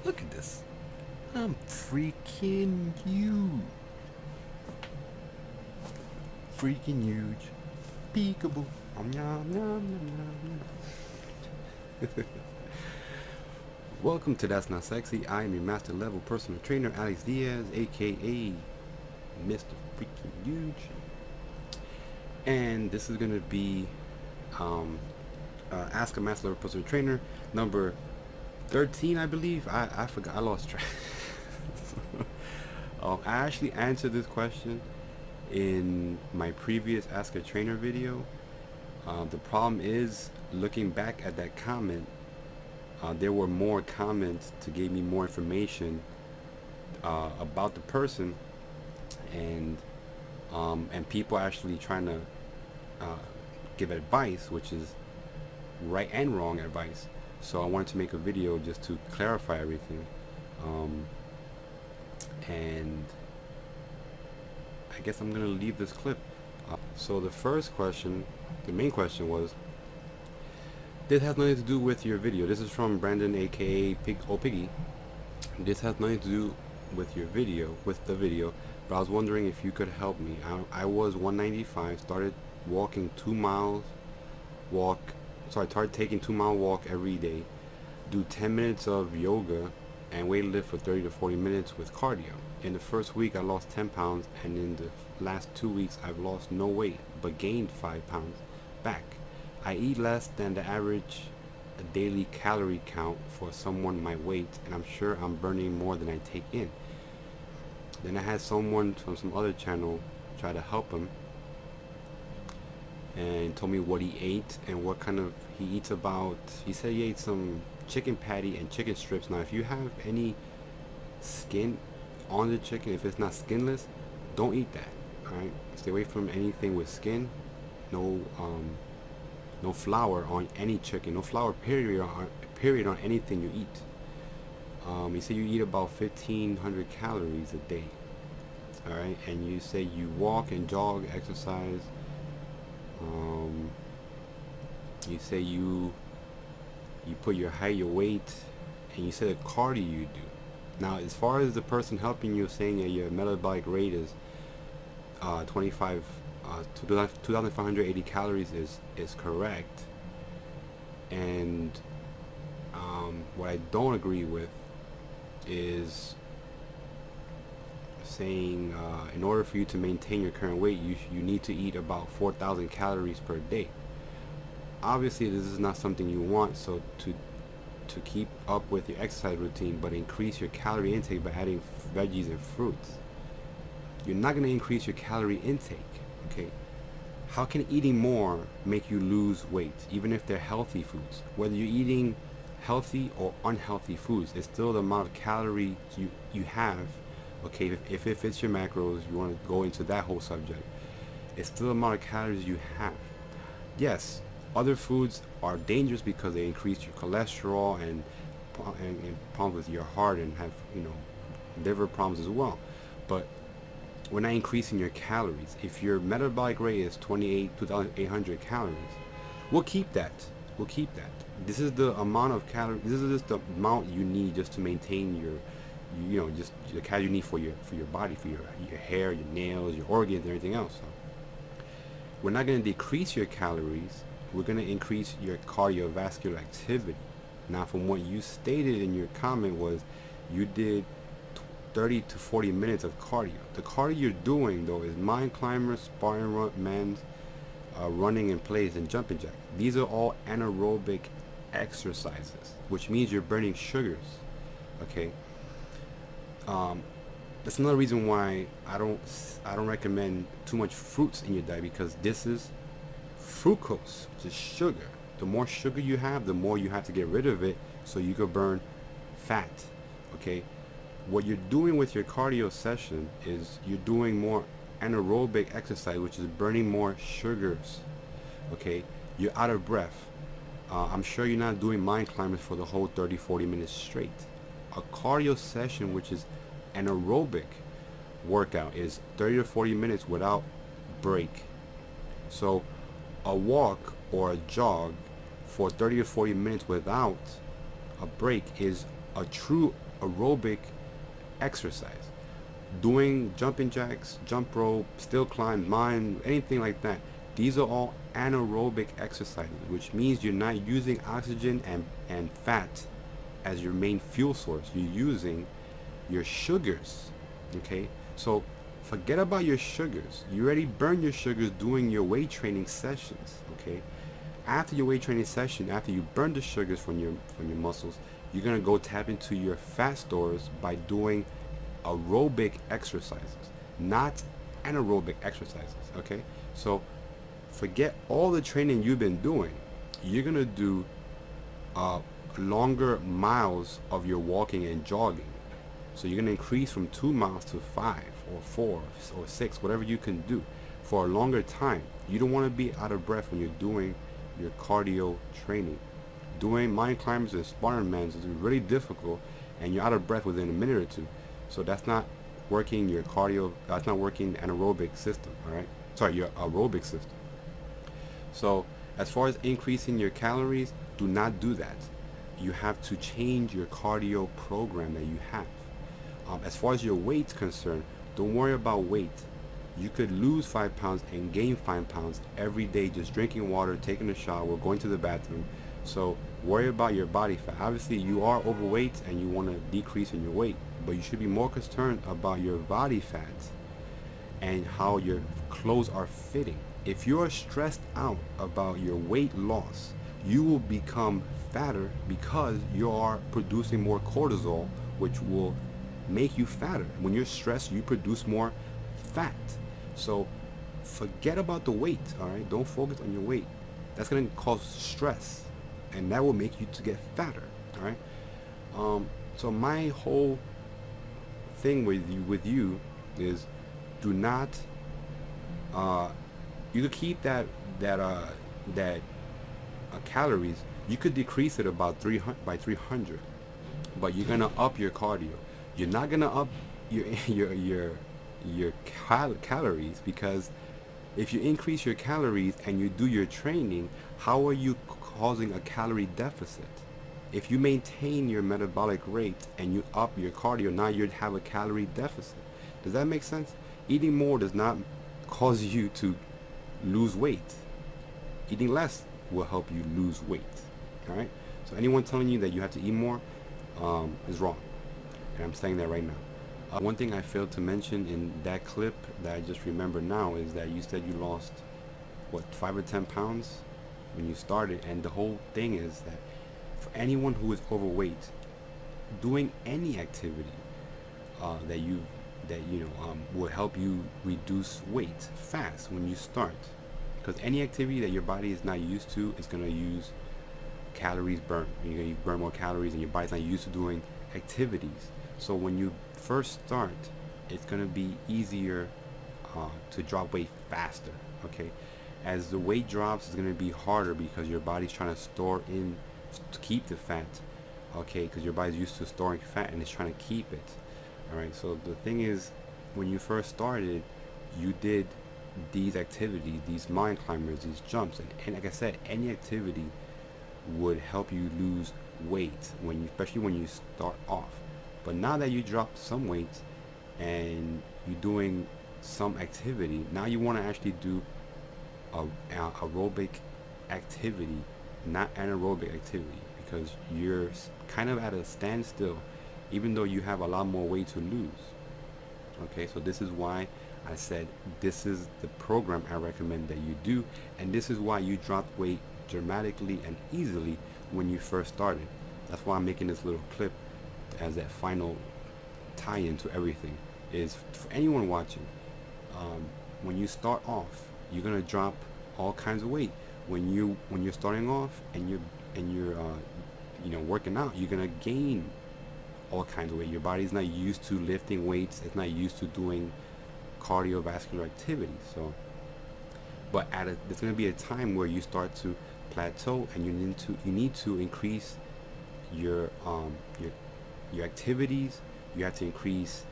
Look at this. I'm freaking huge. Freaking huge. Peekaboo. Yum, yum, yum, yum, yum. Welcome to That's Not Sexy. I am your master level personal trainer, Alex Diaz, aka Mr. Freaking Huge. And this is gonna be Ask a Master Level Personal Trainer number 13, I believe. I forgot. I lost track. I actually answered this question in my previous Ask a Trainer video. The problem is, looking back at that comment, there were more comments to give me more information about the person, and people actually trying to give advice, which is right and wrong advice. So I wanted to make a video just to clarify everything. And I guess I'm gonna leave this clip. So the first question, the main question was, this has nothing to do with your video. This is from Brandon, aka Piggy. This has nothing to do with your video, but I was wondering if you could help me. I was 195, started walking 2 miles, started taking 2 mile walk every day, do 10 minutes of yoga, and weight lift for 30 to 40 minutes with cardio. In the first week I lost 10 pounds, and in the last 2 weeks I've lost no weight but gained 5 pounds back. I eat less than the average daily calorie count for someone my weight, and I'm sure I'm burning more than I take in. Then I had someone from some other channel try to help him and told me what he ate and what kind of he eats. About, he said he ate some chicken patty and chicken strips. Now if you have any skin on the chicken, if it's not skinless, don't eat that. Alright, stay away from anything with skin. No flour on any chicken, no flour period on anything you eat. You say you eat about 1,500 calories a day. Alright, and you say you walk and jog, exercise. You say you put your height, your weight, and you say the cardio you do. Now as far as the person helping you saying that your metabolic rate is 2,580 calories is correct, and what I don't agree with is saying in order for you to maintain your current weight, you need to eat about 4,000 calories per day. Obviously this is not something you want, so to keep up with your exercise routine, but increase your calorie intake by adding veggies and fruits. You're not going to increase your calorie intake. Okay, how can eating more make you lose weight, even if they're healthy foods? Whether you're eating healthy or unhealthy foods, it's still the amount of calories you have. Okay, if it fits your macros, you want to go into that whole subject, it's still the amount of calories you have. Yes, other foods are dangerous because they increase your cholesterol and problems with your heart, and have, liver problems as well. But we're not increasing your calories. If your metabolic rate is 2,800 calories, we'll keep that. This is the amount of calories. This is just the amount you need just to maintain your, just the calories you need for your body, for your hair, your nails, your organs, and everything else. So we're not going to decrease your calories. We're going to increase your cardiovascular activity. Now, from what you stated in your comment was you did 30 to 40 minutes of cardio. The cardio you're doing though is mountain climbers, Spartan runs, running in place, and jumping jack. These are all anaerobic exercises, which means you're burning sugars. Okay. That's another reason why I don't recommend too much fruits in your diet, because this is fructose, which is sugar. The more sugar you have, the more you have to get rid of it so you can burn fat. Okay. What you're doing with your cardio session is you're doing more anaerobic exercise, which is burning more sugars. Okay, you're out of breath. I'm sure you're not doing mountain climbers for the whole 30-40 minutes straight. A cardio session, which is an aerobic workout, is 30 to 40 minutes without break. So a walk or a jog for 30 to 40 minutes without a break is a true aerobic exercise. Doing jumping jacks, jump rope, still climb, mine, anything like that. These are all anaerobic exercises, which means you're not using oxygen and fat as your main fuel source. You're using your sugars. Okay, so forget about your sugars. You already burned your sugars doing your weight training sessions. Okay, after your weight training session, after you burn the sugars from your muscles, you're gonna go tap into your fat stores by doing aerobic exercises, not anaerobic exercises. Okay, so forget all the training you've been doing. You're gonna do longer miles of your walking and jogging. So you're gonna increase from 2 miles to 5 or 4 or 6, whatever you can do for a longer time. You don't want to be out of breath when you're doing your cardio training. Doing mountain climbers and Spartan mans is really difficult, and you're out of breath within a minute or two. So that's not working your cardio. That's not working the anaerobic system. All right. Sorry, your aerobic system. So as far as increasing your calories, do not do that. You have to change your cardio program that you have. As far as your weight's concerned, don't worry about weight. You could lose 5 pounds and gain 5 pounds every day just drinking water, taking a shower, going to the bathroom. So worry about your body fat. Obviously, you are overweight and you want to decrease in your weight, but you should be more concerned about your body fat and how your clothes are fitting. If you're stressed out about your weight loss, you will become fatter because you are producing more cortisol, which will make you fatter. When you're stressed, you produce more fat. So forget about the weight. All right, don't focus on your weight. That's going to cause stress, and that will make you to get fatter. All right. So my whole thing with you is, do not. You could keep that calories. You could decrease it about 300, but you're gonna up your cardio. You're not gonna up your calories, because if you increase your calories and you do your training, how are you causing a calorie deficit? If you maintain your metabolic rate and you up your cardio, now you'd have a calorie deficit. Does that make sense? Eating more does not cause you to lose weight. Eating less will help you lose weight. All right. So anyone telling you that you have to eat more is wrong, and I'm saying that right now. One thing I failed to mention in that clip that I just remember now is that you said you lost, what, 5 or 10 pounds when you started, and the whole thing is that for anyone who is overweight, doing any activity that will help you reduce weight fast when you start, because any activity that your body is not used to is going to use calories burned. You're going to burn more calories, and your body's not used to doing activities. So when you first start, it's going to be easier to drop weight faster. Okay, as the weight drops, it's going to be harder because your body's trying to store in to keep the fat. Okay, because your body's used to storing fat and it's trying to keep it. All right. So the thing is, when you first started, you did these activities, these mountain climbers, these jumps, and like I said, any activity would help you lose weight especially when you start off. But now that you dropped some weight and you're doing some activity, now you want to actually do a aerobic activity, not anaerobic activity, because you're kind of at a standstill, even though you have a lot more weight to lose. Okay, so this is why I said this is the program I recommend that you do, and this is why you dropped weight dramatically and easily when you first started. That's why I'm making this little clip as that final tie-in to everything. Is for anyone watching, when you start off, you're gonna drop all kinds of weight. When you're starting off and you're working out, you're gonna gain all kinds of weight. Your body's not used to lifting weights. It's not used to doing cardiovascular activity. So, but there's going to be a time where you start to plateau, and you need to increase your activities. You have to increase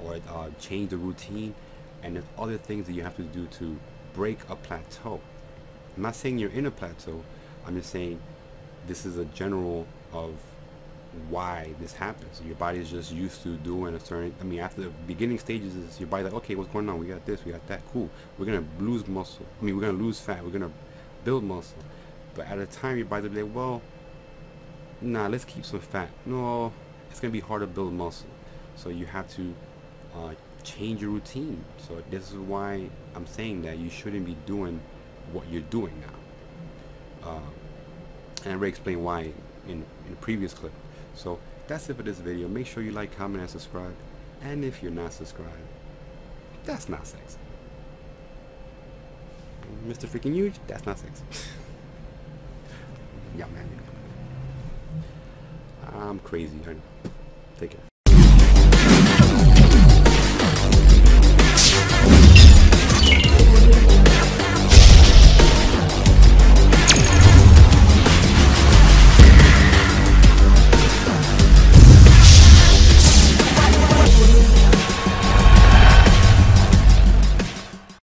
or change the routine, and there's other things that you have to do to break a plateau. I'm not saying you're in a plateau. I'm just saying this is a general of why this happens. Your body is just used to doing a certain, I mean, after the beginning stages is your body's like, okay, what's going on? We got this, we got that, cool. We're going to lose muscle. I mean, we're going to lose fat. We're going to build muscle. But at a time, your body's like, well, nah, let's keep some fat. No, it's going to be hard to build muscle. So you have to change your routine. So this is why I'm saying that you shouldn't be doing what you're doing now. And I already explained why in the previous clip. So that's it for this video. Make sure you like, comment, and subscribe. And if you're not subscribed, that's not sexy. Mr. Freaking Huge, that's not sexy. Yeah, man. I'm crazy. I know. Take care.